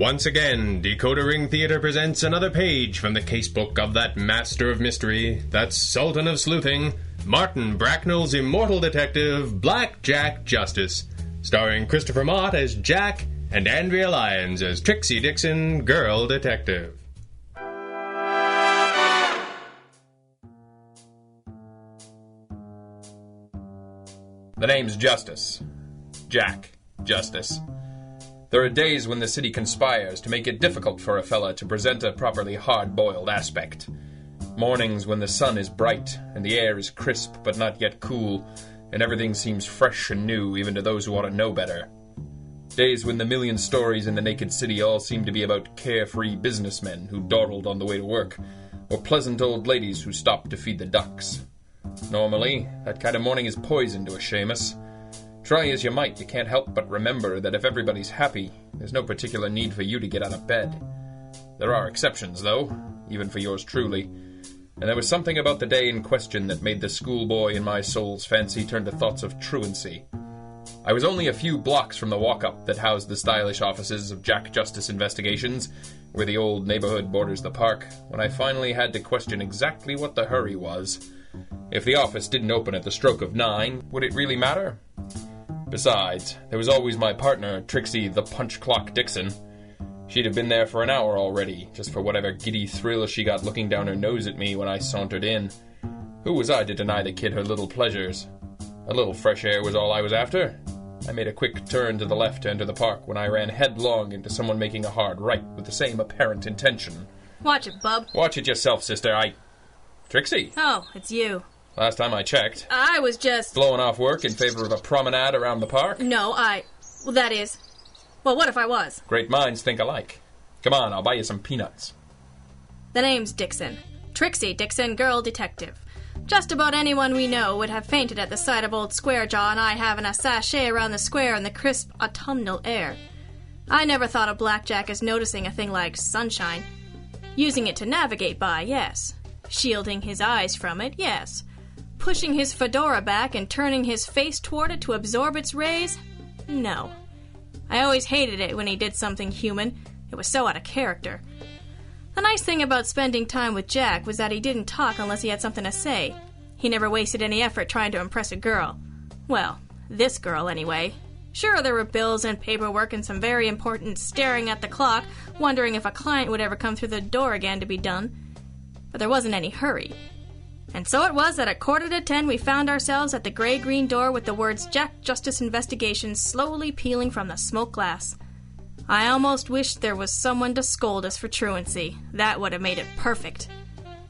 Once again, Decoder Ring Theater presents another page from the casebook of that master of mystery, that sultan of sleuthing, Martin Bracknell's immortal detective, Black Jack Justice, starring Christopher Mott as Jack and Andrea Lyons as Trixie Dixon, girl detective. The name's Justice. Jack Justice. There are days when the city conspires to make it difficult for a fella to present a properly hard-boiled aspect. Mornings when the sun is bright, and the air is crisp but not yet cool, and everything seems fresh and new even to those who ought to know better. Days when the million stories in the naked city all seem to be about carefree businessmen who dawdled on the way to work, or pleasant old ladies who stopped to feed the ducks. Normally, that kind of morning is poison to a Seamus. Try as you might, you can't help but remember that if everybody's happy, there's no particular need for you to get out of bed. There are exceptions, though, even for yours truly, and there was something about the day in question that made the schoolboy in my soul's fancy turn to thoughts of truancy. I was only a few blocks from the walk-up that housed the stylish offices of Jack Justice Investigations, where the old neighborhood borders the park, when I finally had to question exactly what the hurry was. If the office didn't open at the stroke of 9, would it really matter? Besides, there was always my partner, Trixie the Punch Clock Dixon. She'd have been there for an hour already, just for whatever giddy thrill she got looking down her nose at me when I sauntered in. Who was I to deny the kid her little pleasures? A little fresh air was all I was after. I made a quick turn to the left to enter the park when I ran headlong into someone making a hard right with the same apparent intention. Watch it, bub. Watch it yourself, sister. Trixie. Oh, it's you. Last time I checked. I was just... blowing off work in favor of a promenade around the park? No, well, that is... Well, what if I was? Great minds think alike. Come on, I'll buy you some peanuts. The name's Dixon. Trixie Dixon, girl detective. Just about anyone we know would have fainted at the sight of old Squarejaw and I having a sachet around the square in the crisp autumnal air. I never thought of Blackjack as noticing a thing like sunshine. Using it to navigate by, yes. Shielding his eyes from it, yes. Pushing his fedora back and turning his face toward it to absorb its rays? No. I always hated it when he did something human. It was so out of character. The nice thing about spending time with Jack was that he didn't talk unless he had something to say. He never wasted any effort trying to impress a girl. Well, this girl anyway. Sure, there were bills and paperwork and some very important staring at the clock, wondering if a client would ever come through the door again to be done. But there wasn't any hurry. And so it was that at 9:45 we found ourselves at the gray-green door with the words Jack Justice Investigations slowly peeling from the smoke glass. I almost wished there was someone to scold us for truancy. That would have made it perfect.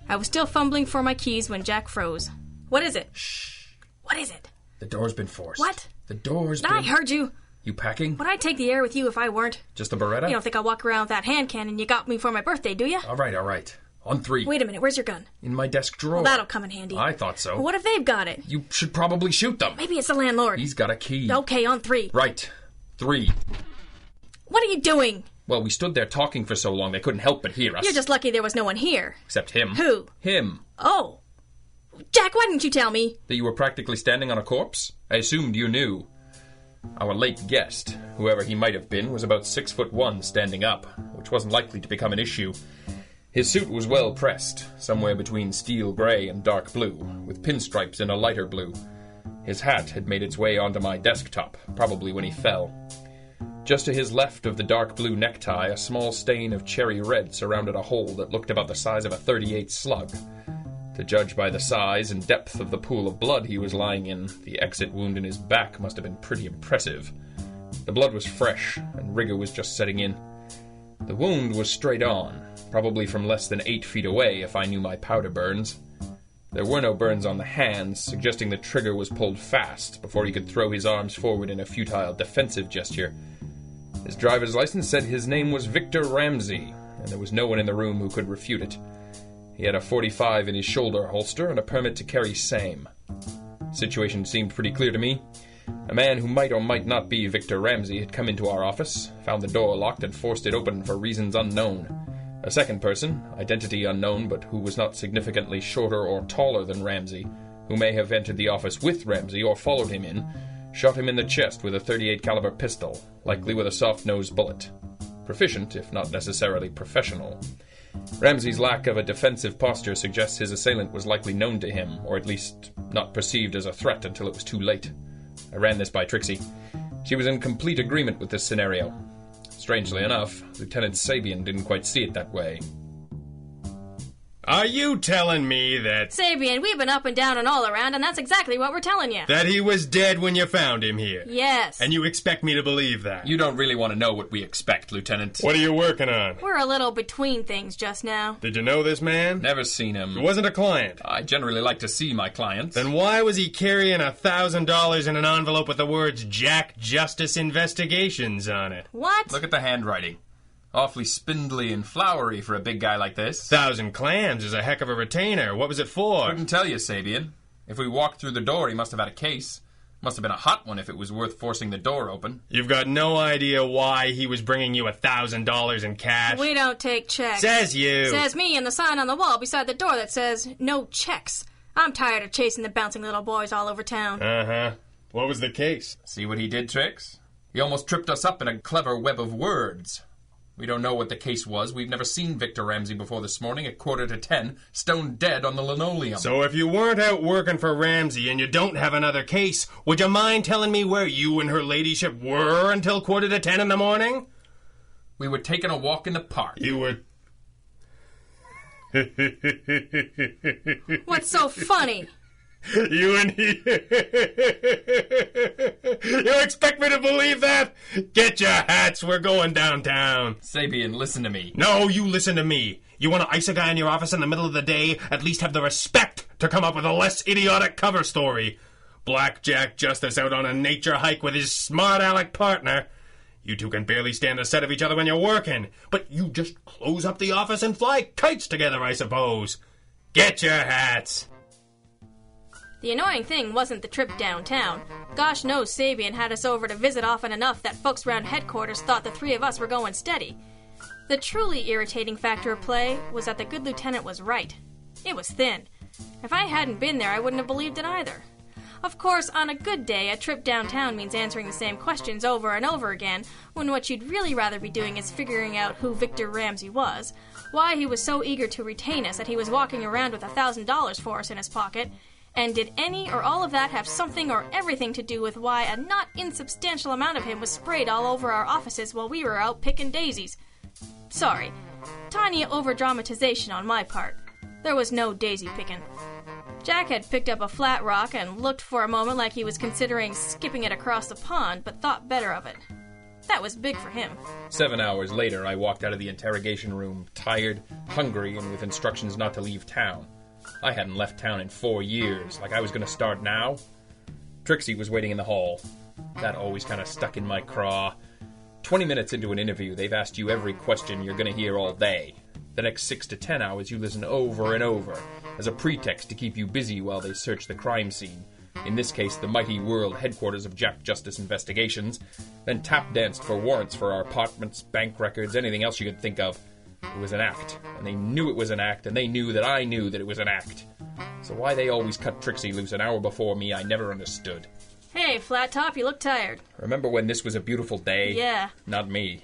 I was still fumbling for my keys when Jack froze. What is it? Shh. What is it? The door's been forced. What? The door's been... I heard you. You packing? Would I take the air with you if I weren't? Just a Beretta? You don't think I'll walk around with that hand cannon you got me for my birthday, do you? All right. On 3. Wait a minute, where's your gun? In my desk drawer. Well, that'll come in handy. I thought so. Well, what if they've got it? You should probably shoot them. Maybe it's the landlord. He's got a key. Okay, on 3. Right. 3. What are you doing? Well, we stood there talking for so long they couldn't help but hear us. You're just lucky there was no one here. Except him. Who? Him. Oh. Jack, why didn't you tell me? That you were practically standing on a corpse? I assumed you knew. Our late guest, whoever he might have been, was about 6'1", standing up, which wasn't likely to become an issue. His suit was well pressed, somewhere between steel grey and dark blue, with pinstripes in a lighter blue. His hat had made its way onto my desktop, probably when he fell. Just to his left of the dark blue necktie, a small stain of cherry red surrounded a hole that looked about the size of a .38 slug. To judge by the size and depth of the pool of blood he was lying in, the exit wound in his back must have been pretty impressive. The blood was fresh, and rigor was just setting in. The wound was straight on, probably from less than 8 feet away if I knew my powder burns. There were no burns on the hands, suggesting the trigger was pulled fast before he could throw his arms forward in a futile defensive gesture. His driver's license said his name was Victor Ramsey, and there was no one in the room who could refute it. He had a .45 in his shoulder holster and a permit to carry same. The situation seemed pretty clear to me. A man who might or might not be Victor Ramsey had come into our office, found the door locked, and forced it open for reasons unknown. A second person, identity unknown but who was not significantly shorter or taller than Ramsey, who may have entered the office with Ramsey or followed him in, shot him in the chest with a .38 caliber pistol, likely with a soft-nosed bullet. Proficient, if not necessarily professional. Ramsey's lack of a defensive posture suggests his assailant was likely known to him, or at least not perceived as a threat until it was too late. I ran this by Trixie. She was in complete agreement with this scenario. Strangely enough, Lieutenant Sabian didn't quite see it that way. Are you telling me that... Sabian, we've been up and down and all around, and that's exactly what we're telling you. That he was dead when you found him here? Yes. And you expect me to believe that? You don't really want to know what we expect, Lieutenant. What are you working on? We're a little between things just now. Did you know this man? Never seen him. He wasn't a client. I generally like to see my clients. Then why was he carrying $1,000 in an envelope with the words Jack Justice Investigations on it? What? Look at the handwriting. Awfully spindly and flowery for a big guy like this. 1,000 clams is a heck of a retainer. What was it for? Couldn't tell you, Sabian. If we walked through the door, he must have had a case. Must have been a hot one if it was worth forcing the door open. You've got no idea why he was bringing you $1,000 in cash. We don't take checks. Says you. Says me and the sign on the wall beside the door that says, no checks. I'm tired of chasing the bouncing little boys all over town. Uh-huh. What was the case? See what he did, Trix? He almost tripped us up in a clever web of words. We don't know what the case was. We've never seen Victor Ramsey before this morning at 9:45, stone dead on the linoleum. So if you weren't out working for Ramsey and you don't have another case, would you mind telling me where you and her ladyship were until 9:45 in the morning? We were taking a walk in the park. You were... What's so funny? You and he... You expect me to believe that? Get your hats, we're going downtown. Sabian, listen to me. No, you listen to me. You want to ice a guy in your office in the middle of the day? At least have the respect to come up with a less idiotic cover story. Black Jack Justice out on a nature hike with his smart aleck partner. You two can barely stand the sight of each other when you're working. But you just close up the office and fly kites together, I suppose. Get your hats. The annoying thing wasn't the trip downtown. Gosh knows Sabian had us over to visit often enough that folks round headquarters thought the three of us were going steady. The truly irritating factor of play was that the good lieutenant was right. It was thin. If I hadn't been there, I wouldn't have believed it either. Of course, on a good day, a trip downtown means answering the same questions over and over again, when what you'd really rather be doing is figuring out who Victor Ramsey was, why he was so eager to retain us that he was walking around with $1,000 for us in his pocket, and did any or all of that have something or everything to do with why a not insubstantial amount of him was sprayed all over our offices while we were out picking daisies? Sorry. Tiny over-dramatization on my part. There was no daisy picking. Jack had picked up a flat rock and looked for a moment like he was considering skipping it across the pond, but thought better of it. That was big for him. 7 hours later, I walked out of the interrogation room, tired, hungry, and with instructions not to leave town. I hadn't left town in 4 years, like I was going to start now. Trixie was waiting in the hall. That always kind of stuck in my craw. 20 minutes into an interview, they've asked you every question you're going to hear all day. The next 6 to 10 hours you listen over and over, as a pretext to keep you busy while they search the crime scene. In this case, the mighty world headquarters of Jack Justice Investigations, then tap danced for warrants for our apartments, bank records, anything else you could think of. It was an act, and they knew it was an act, and they knew that I knew that it was an act. So why they always cut Trixie loose an hour before me, I never understood. Hey, Flat Top, you look tired. Remember when this was a beautiful day? Yeah. Not me.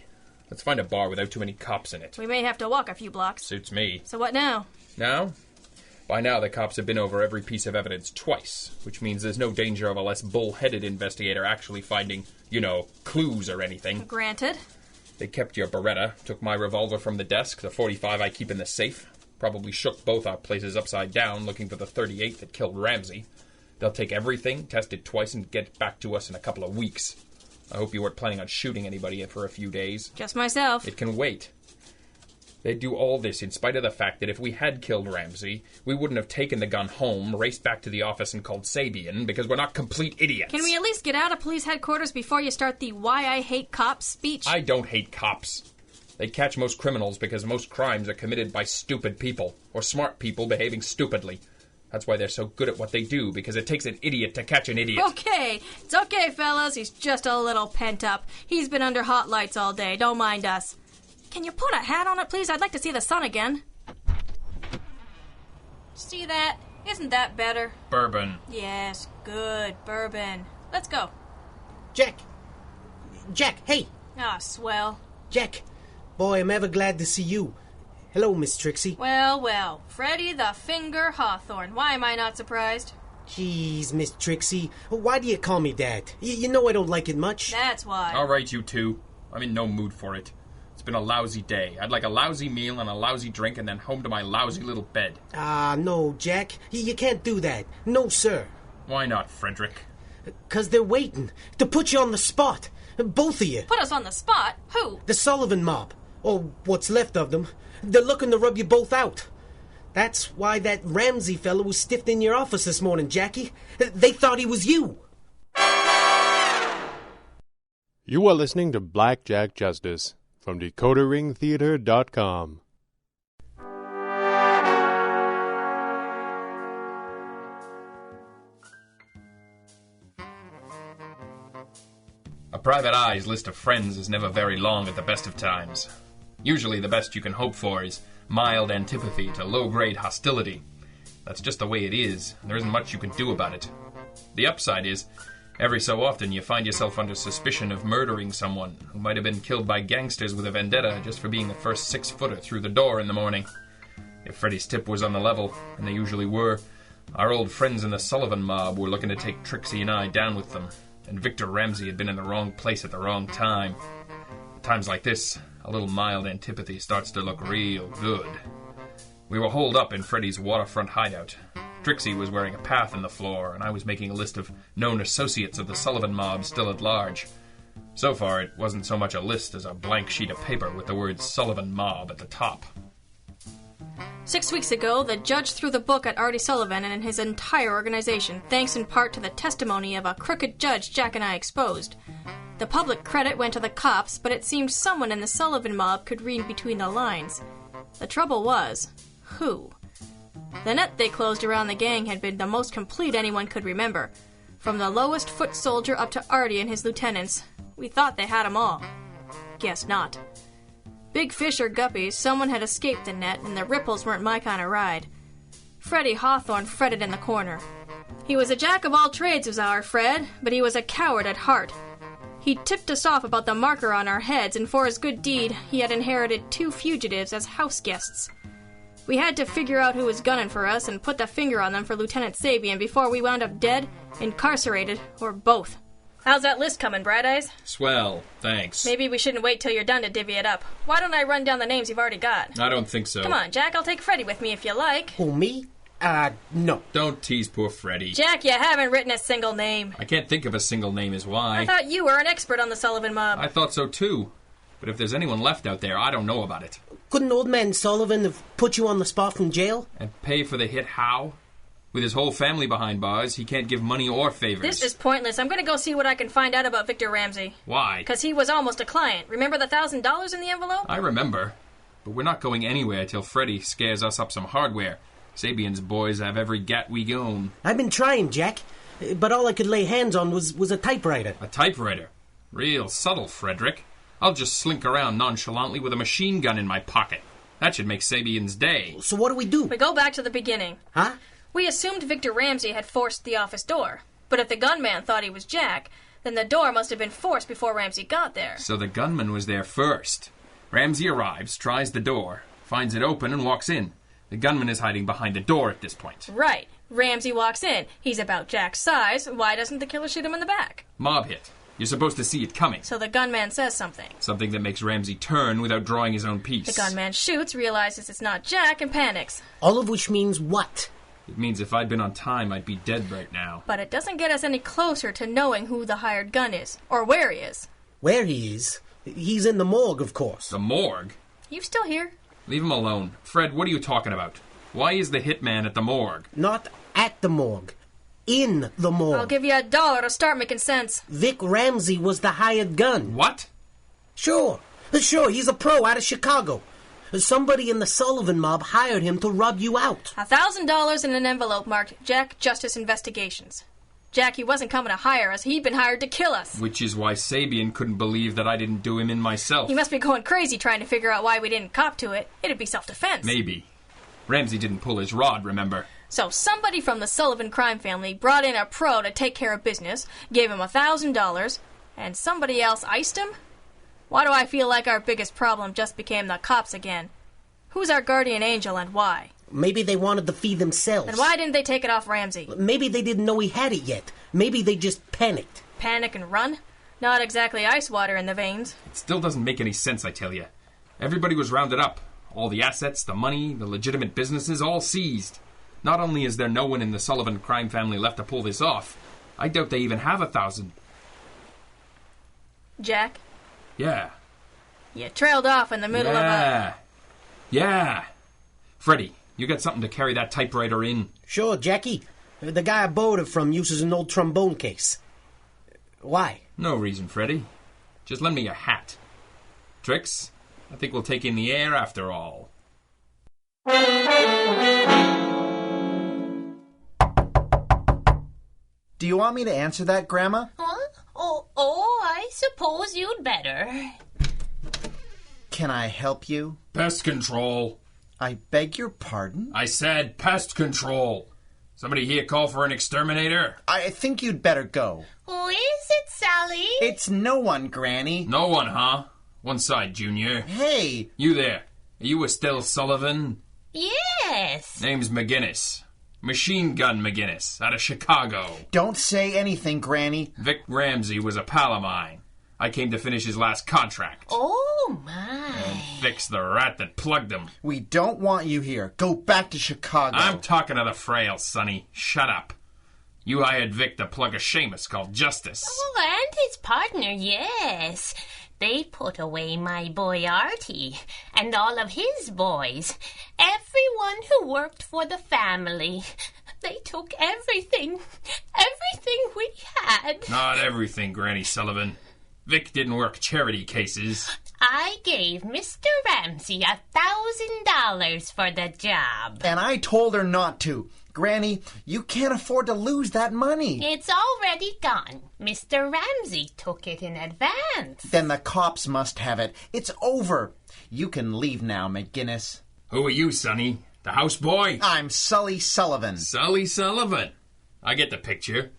Let's find a bar without too many cops in it. We may have to walk a few blocks. Suits me. So what now? Now? By now, the cops have been over every piece of evidence twice, which means there's no danger of a less bull-headed investigator actually finding, clues or anything. Granted. They kept your Beretta, took my revolver from the desk, the .45 I keep in the safe, probably shook both our places upside down looking for the .38 that killed Ramsey. They'll take everything, test it twice, and get back to us in a couple of weeks. I hope you weren't planning on shooting anybody for a few days. Just myself. It can wait. They'd do all this in spite of the fact that if we had killed Ramsey, we wouldn't have taken the gun home, raced back to the office and called Sabian, because we're not complete idiots. Can we at least get out of police headquarters before you start the why I hate cops speech? I don't hate cops. They catch most criminals because most crimes are committed by stupid people, or smart people behaving stupidly. That's why they're so good at what they do, because it takes an idiot to catch an idiot. Okay, it's okay, fellas. He's just a little pent up. He's been under hot lights all day. Don't mind us. Can you put a hat on it, please? I'd like to see the sun again. See that? Isn't that better? Bourbon. Yes, good. Bourbon. Let's go. Jack, hey. Ah, swell. Jack, Boy, I'm ever glad to see you. Hello, Miss Trixie. Well, well, Freddy the Finger Hawthorne. Why am I not surprised? Jeez, Miss Trixie, why do you call me that? You know I don't like it much. That's why. All right, you two. I'm in no mood for it. It's been a lousy day. I'd like a lousy meal and a lousy drink and then home to my lousy little bed. No, Jack. You can't do that. No, sir. Why not, Frederick? 'Cause they're waiting to put you on the spot. Both of you. Put us on the spot? Who? The Sullivan mob. Or what's left of them. They're looking to rub you both out. That's why that Ramsey fellow was stiffed in your office this morning, Jackie. They thought he was you. You are listening to Black Jack Justice from DecoderRingTheater.com. A private eye's list of friends is never very long at the best of times. Usually the best you can hope for is mild antipathy to low-grade hostility. That's just the way it is. There isn't much you can do about it. The upside is, every so often you find yourself under suspicion of murdering someone who might have been killed by gangsters with a vendetta just for being the first 6-footer through the door in the morning. If Freddy's tip was on the level, and they usually were, our old friends in the Sullivan mob were looking to take Trixie and I down with them, and Victor Ramsey had been in the wrong place at the wrong time. At times like this, a little mild antipathy starts to look real good. We were holed up in Freddy's waterfront hideout. Trixie was wearing a path in the floor, and I was making a list of known associates of the Sullivan mob still at large. So far, it wasn't so much a list as a blank sheet of paper with the words Sullivan mob at the top. 6 weeks ago, the judge threw the book at Artie Sullivan and his entire organization, thanks in part to the testimony of a crooked judge Jack and I exposed. The public credit went to the cops, but it seemed someone in the Sullivan mob could read between the lines. The trouble was, who? The net they closed around the gang had been the most complete anyone could remember. From the lowest foot soldier up to Artie and his lieutenants. We thought they had 'em all. Guess not. Big fish or guppies, someone had escaped the net, and the ripples weren't my kind of ride. Freddy Hawthorne fretted in the corner. He was a jack of all trades, was our Fred, but he was a coward at heart. He tipped us off about the marker on our heads, and for his good deed, he had inherited 2 fugitives as house guests. We had to figure out who was gunning for us and put the finger on them for Lieutenant Sabian before we wound up dead, incarcerated, or both. How's that list coming, Bright Eyes? Swell, thanks. Maybe we shouldn't wait till you're done to divvy it up. Why don't I run down the names you've already got? I don't think so. Come on, Jack, I'll take Freddy with me if you like. Who, me? No. Don't tease poor Freddy. Jack, you haven't written a single name. I can't think of a single name is why. I thought you were an expert on the Sullivan mob. I thought so too. But if there's anyone left out there, I don't know about it. Couldn't old man Sullivan have put you on the spot from jail? And pay for the hit how? With his whole family behind bars, he can't give money or favors. This is pointless. I'm going to go see what I can find out about Victor Ramsey. Why? Because he was almost a client. Remember the $1,000 in the envelope? I remember. But we're not going anywhere till Freddy scares us up some hardware. Sabian's boys have every gat we own. I've been trying, Jack. But all I could lay hands on was a typewriter. A typewriter? Real subtle, Frederick. I'll just slink around nonchalantly with a machine gun in my pocket. That should make Sabian's day. So what do? We go back to the beginning. Huh? We assumed Victor Ramsey had forced the office door. But if the gunman thought he was Jack, then the door must have been forced before Ramsey got there. So the gunman was there first. Ramsey arrives, tries the door, finds it open, and walks in. The gunman is hiding behind the door at this point. Right. Ramsey walks in. He's about Jack's size. Why doesn't the killer shoot him in the back? Mob hit. You're supposed to see it coming. So the gunman says something. Something that makes Ramsey turn without drawing his own piece. The gunman shoots, realizes it's not Jack, and panics. All of which means what? It means if I'd been on time, I'd be dead right now. But it doesn't get us any closer to knowing who the hired gun is, or where he is. Where he is? He's in the morgue, of course. The morgue? You still here? Leave him alone. Fred, what are you talking about? Why is the hitman at the morgue? Not at the morgue. In the morgue. I'll give you $1 to start making sense. Vic Ramsey was the hired gun. What? Sure, he's a pro out of Chicago. Somebody in the Sullivan mob hired him to rub you out. $1,000 in an envelope marked Jack Justice Investigations. Jack, he wasn't coming to hire us. He'd been hired to kill us. Which is why Sabian couldn't believe that I didn't do him in myself. He must be going crazy trying to figure out why we didn't cop to it. It'd be self-defense. Maybe. Ramsey didn't pull his rod, remember? So somebody from the Sullivan crime family brought in a pro to take care of business, gave him $1,000, and somebody else iced him? Why do I feel like our biggest problem just became the cops again? Who's our guardian angel and why? Maybe they wanted the fee themselves. And why didn't they take it off Ramsey? Maybe they didn't know he had it yet. Maybe they just panicked. Panic and run? Not exactly ice water in the veins. It still doesn't make any sense, I tell you. Everybody was rounded up. All the assets, the money, the legitimate businesses, all seized. Not only is there no one in the Sullivan crime family left to pull this off, I doubt they even have 1,000. Jack? Yeah. You trailed off in the middle of a... Yeah. Freddy, you got something to carry that typewriter in? Sure, Jackie. The guy I borrowed it from uses an old trombone case. Why? No reason, Freddy. Just lend me your hat. Trix, I think we'll take in the air after all. Do you want me to answer that, Grandma? Huh? I suppose you'd better. Can I help you? Pest control. I beg your pardon? I said pest control. Somebody here call for an exterminator? I think you'd better go. Who is it, Sally? It's no one, Granny. No one, huh? One side, Junior. Hey! You there. Are you Estelle Sullivan? Yes. Name's McGinnis. Machine Gun McGinnis, out of Chicago. Don't say anything, Granny. Vic Ramsey was a pal of mine. I came to finish his last contract. Oh, my. And fix the rat that plugged him. We don't want you here. Go back to Chicago. I'm talking to the frail, Sonny. Shut up. You hired Vic to plug a Seamus called Justice. Oh, and his partner, yes. They put away my boy Artie and all of his boys. Everyone who worked for the family. They took everything. Everything we had. Not everything, Granny Sullivan. Vic didn't work charity cases. I gave Mr. Ramsey $1,000 for the job. And I told her not to. Granny, you can't afford to lose that money. It's already gone. Mr. Ramsey took it in advance. Then the cops must have it. It's over. You can leave now, McGinnis. Who are you, Sonny? The houseboy? I'm Sully Sullivan. Sully Sullivan. I get the picture.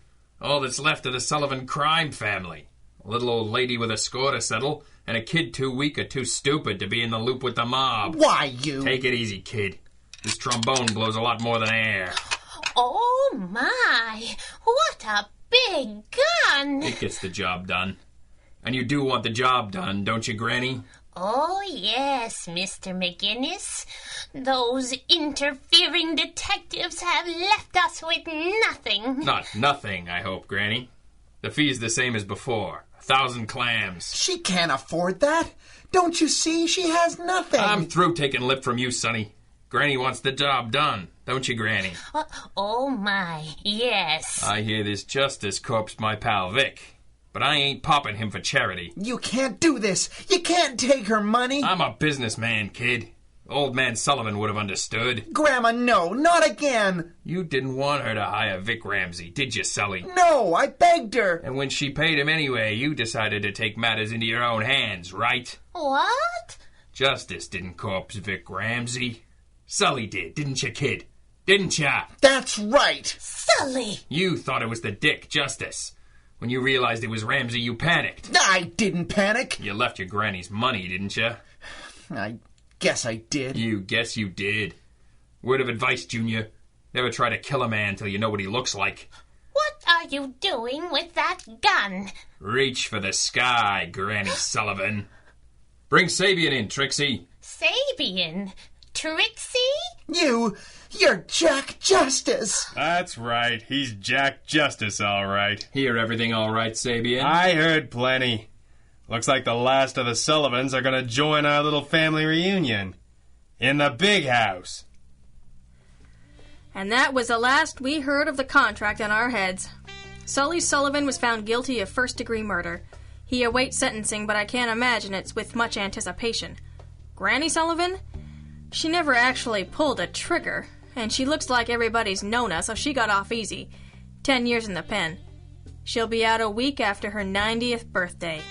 All that's left of the Sullivan crime family. A little old lady with a score to settle, and a kid too weak or too stupid to be in the loop with the mob. Why, you... Take it easy, kid. This trombone blows a lot more than air. Oh, my. What a big gun. It gets the job done. And you do want the job done, don't you, Granny? Oh, yes, Mr. McGinnis. Those interfering detectives have left us with nothing. Not nothing, I hope, Granny. The fee's the same as before. 1,000 clams. She can't afford that. Don't you see? She has nothing. I'm through taking lip from you, Sonny. Granny wants the job done, don't you, Granny? Oh, my, yes. I hear this Justice corpsed my pal Vic, but I ain't popping him for charity. You can't do this. You can't take her money. I'm a businessman, kid. Old man Sullivan would have understood. Grandma, no, not again. You didn't want her to hire Vic Ramsey, did you, Sully? No, I begged her. And when she paid him anyway, you decided to take matters into your own hands, right? What? Justice didn't corpse Vic Ramsey. Sully did, didn't you, kid? Didn't ya? That's right. Sully! You thought it was the dick, Justice. When you realized it was Ramsey, you panicked. I didn't panic. You left your granny's money, didn't you? I guess I did. You guess you did. Word of advice, Junior. Never try to kill a man till you know what he looks like. What are you doing with that gun? Reach for the sky, Granny Sullivan. Bring Sabian in, Trixie. Sabian? Trixie? You're Jack Justice. That's right. He's Jack Justice, all right. Hear everything all right, Sabian? I heard plenty. Looks like the last of the Sullivans are going to join our little family reunion. In the big house. And that was the last we heard of the contract on our heads. Sully Sullivan was found guilty of first-degree murder. He awaits sentencing, but I can't imagine it's with much anticipation. Granny Sullivan? She never actually pulled a trigger, and she looks like everybody's known her, so she got off easy. 10 years in the pen. She'll be out a week after her 90th birthday.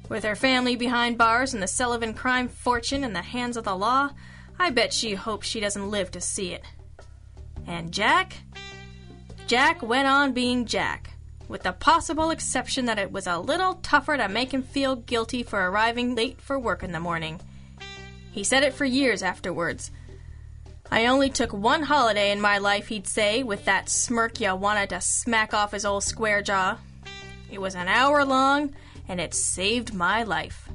With her family behind bars and the Sullivan crime fortune in the hands of the law, I bet she hopes she doesn't live to see it. And Jack? Jack went on being Jack. with the possible exception that it was a little tougher to make him feel guilty for arriving late for work in the morning. He said it for years afterwards. I only took one holiday in my life, he'd say, with that smirk you wanted to smack off his old square jaw. It was an hour long, and it saved my life.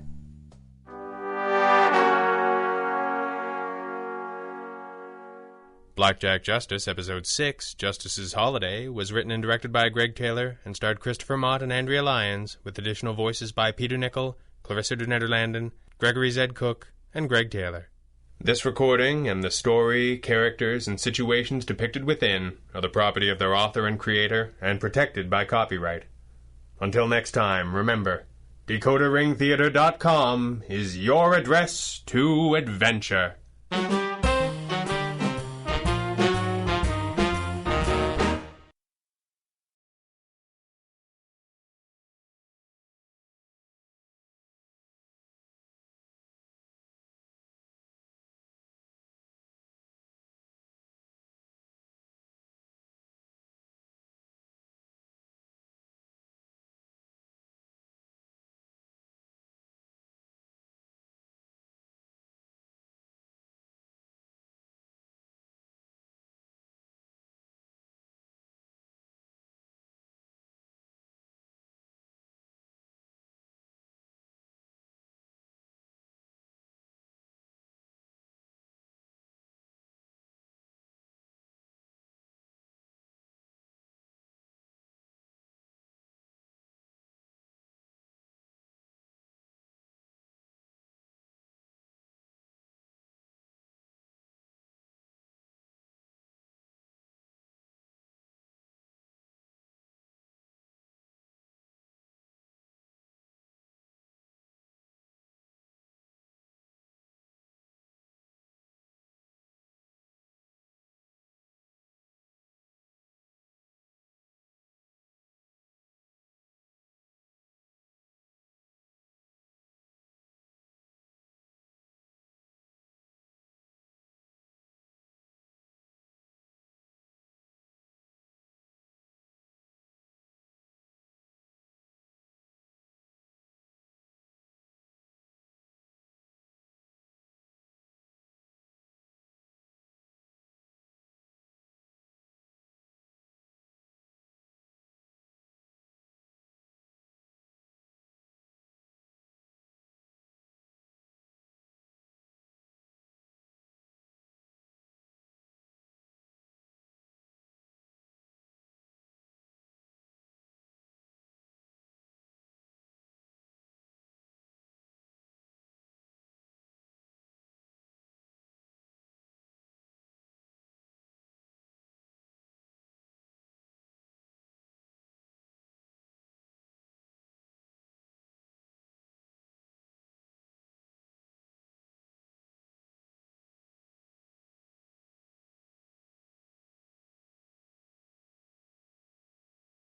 Blackjack Justice, Episode 6, Justice's Holiday, was written and directed by Greg Taylor and starred Christopher Mott and Andrea Lyons, with additional voices by Peter Nicol, Clarissa de Nederlanden, Gregory Zed Cook, and Greg Taylor. This recording and the story, characters, and situations depicted within are the property of their author and creator and protected by copyright. Until next time, remember, DecoderRingTheater.com is your address to adventure.